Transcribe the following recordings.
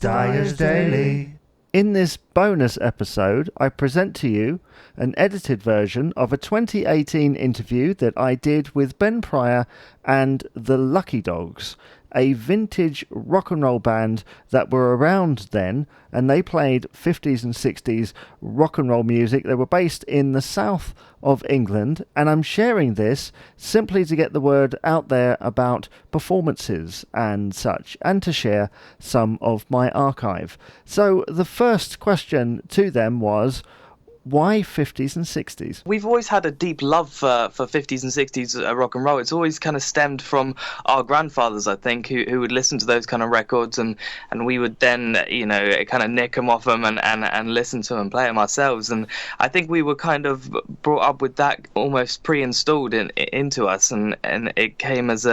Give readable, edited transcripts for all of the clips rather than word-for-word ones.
Dyer's Daily. In this bonus episode, I present to you an edited version of a 2018 interview that I did with Ben Pryor and the Lucky Dogs, a vintage rock and roll band that were around then, and they played 50s and 60s rock and roll music. They were based in the south of England, and I'm sharing this simply to get the word out there about performances and such, and to share some of my archive. So the first question to them was, why 50s and 60s? We've always had a deep love for 50s and 60s rock and roll. It's always kind of stemmed from our grandfathers, I think, who would listen to those kind of records, and we would then, kind of nick them off them and listen to them, play them ourselves. And I think we were kind of brought up with that almost pre-installed into us, and it came as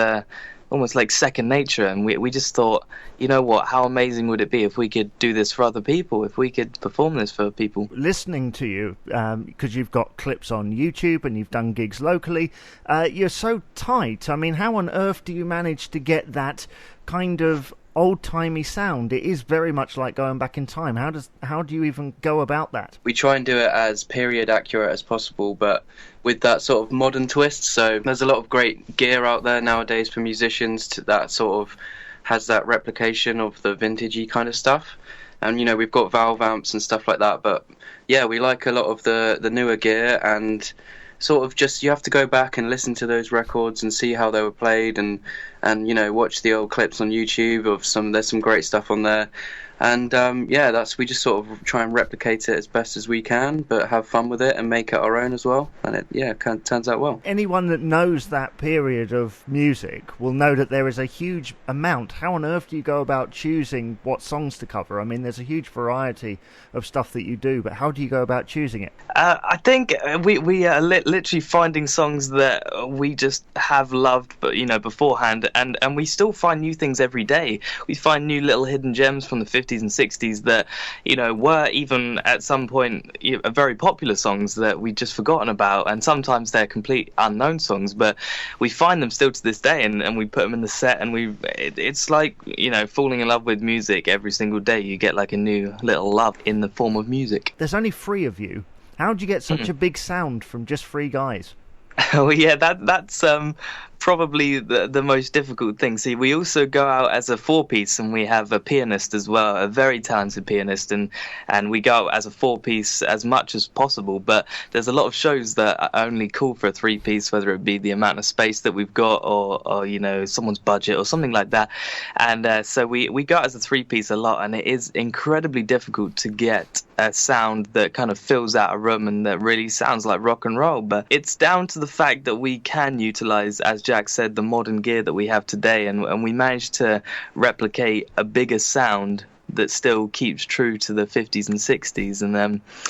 almost like second nature, and we just thought, you know what, how amazing would it be if we could do this for other people, if we could perform this for people. Listening to you, because you've got clips on YouTube and you've done gigs locally, you're so tight. I mean, how on earth do you manage to get that kind of old-timey sound? It is very much like going back in time. How do you even go about that? We try and do it as period accurate as possible, but with that sort of modern twist. So there's a lot of great gear out there nowadays for musicians that sort of has that replication of the vintagey kind of stuff. And, we've got valve amps and stuff like that, but yeah, we like a lot of the newer gear, and sort of just, you have to go back and listen to those records and see how they were played, and watch the old clips on YouTube of there's some great stuff on there. And we just sort of try and replicate it as best as we can, but have fun with it and make it our own as well. And it kind of turns out well. Anyone that knows that period of music will know that there is a huge amount. How on earth do you go about choosing what songs to cover? I mean, there's a huge variety of stuff that you do, but how do you go about choosing it? I think we are literally finding songs that we just have loved, but beforehand, and we still find new things every day. We find new little hidden gems from the 50s and 60s that were even at some point very popular songs that we'd just forgotten about, and sometimes they're complete unknown songs, but we find them still to this day, and we put them in the set, and it's like falling in love with music. Every single day you get like a new little love in the form of music. There's only 3 of you. How'd you get such a big sound from just 3 guys? Well, yeah, that's probably the most difficult thing. See, we also go out as a 4-piece, and we have a pianist as well, a very talented pianist, and we go out as a 4-piece as much as possible, but there's a lot of shows that are only call for a 3-piece, whether it be the amount of space that we've got or someone's budget or something like that, and so we go out as a 3-piece a lot, and it is incredibly difficult to get a sound that kind of fills out a room and that really sounds like rock and roll. But it's down to the fact that we can utilize, as Jack said, the modern gear that we have today, and we managed to replicate a bigger sound that still keeps true to the 50s and 60s. And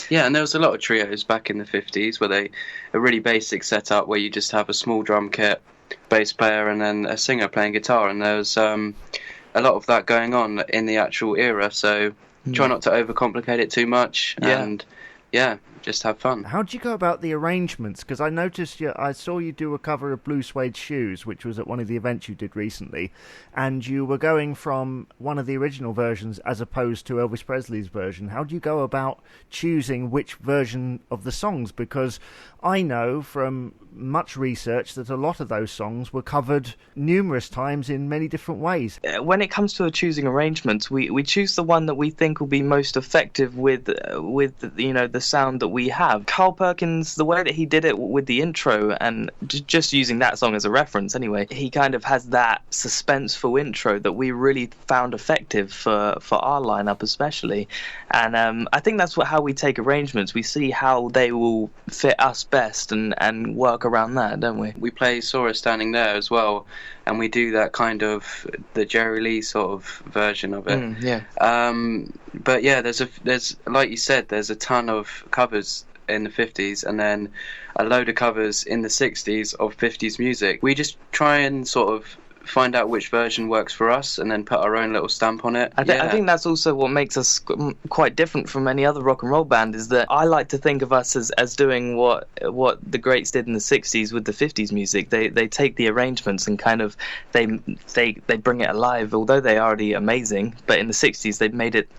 and there was a lot of trios back in the 50s where a really basic setup where you just have a small drum kit, bass player, and then a singer playing guitar, and there was a lot of that going on in the actual era, so try not to overcomplicate it too much, and just have fun. How do you go about the arrangements? Because I noticed I saw you do a cover of Blue Suede Shoes, which was at one of the events you did recently, and you were going from one of the original versions as opposed to Elvis Presley's version. How do you go about choosing which version of the songs? Because I know from much research that a lot of those songs were covered numerous times in many different ways. When it comes to choosing arrangements, we choose the one that we think will be most effective with the sound that we have. Carl Perkins, the way that he did it with the intro, and just using that song as a reference anyway, he kind of has that suspenseful intro that we really found effective for our lineup especially. And I think that's how we take arrangements. We see how they will fit us best and work around that, don't we? We play Saw Us Standing There as well, and we do that kind of the Jerry Lee sort of version of it. But yeah, there's like you said, there's a ton of covers in the 50s, and then a load of covers in the 60s of 50s music. We just try and sort of find out which version works for us and then put our own little stamp on it. I think that's also what makes us quite different from any other rock and roll band, is that I like to think of us as doing what the greats did in the 60s with the 50s music. They take the arrangements and kind of they bring it alive, although they are already amazing, but in the 60s they made it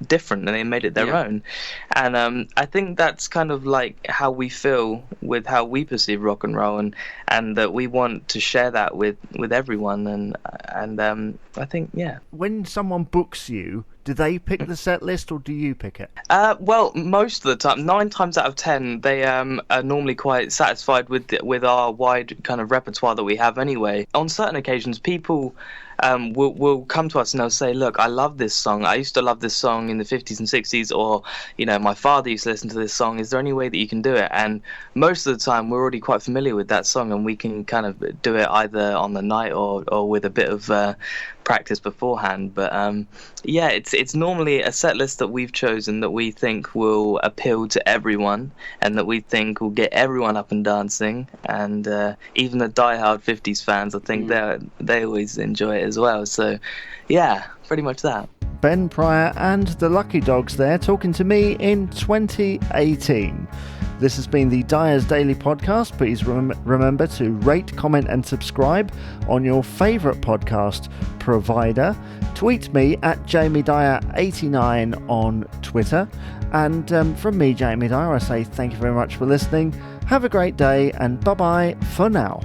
different and they made it their own. And I think that's kind of like how we feel with how we perceive rock and roll, and that we want to share that with everyone. And I think When someone books you, do they pick the set list or do you pick it? Well, most of the time, 9 times out of 10, they are normally quite satisfied with our wide kind of repertoire that we have anyway. On certain occasions, people will come to us and they'll say, look, I love this song. I used to love this song in the 50s and 60s, or, my father used to listen to this song. Is there any way that you can do it? And most of the time, we're already quite familiar with that song, and we can kind of do it either on the night or with a bit of practice beforehand. But it's normally a set list that we've chosen that we think will appeal to everyone and that we think will get everyone up and dancing. And even the diehard 50s fans, I think they always enjoy it as well. So pretty much that. Ben Pryor and the Lucky Dogs there talking to me in 2018. This has been the Dyer's Daily Podcast. Please remember to rate, comment and subscribe on your favourite podcast provider. Tweet me at JamieDyer89 on Twitter. And from me, Jamie Dyer, I say thank you very much for listening. Have a great day and bye-bye for now.